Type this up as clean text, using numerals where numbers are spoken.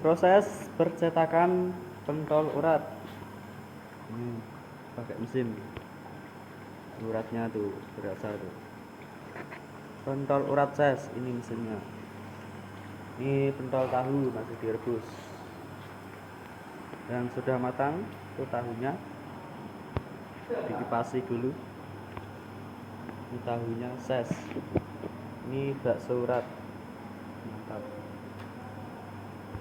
Proses percetakan pentol urat. Ini pakai mesin. Uratnya tuh berasa tuh. Pentol urat ses, ini mesinnya. Ini pentol tahu masih direbus. Yang sudah matang itu tahunya dikipasi dulu. Ini tahunya ses. Ini bakso urat. Mantap.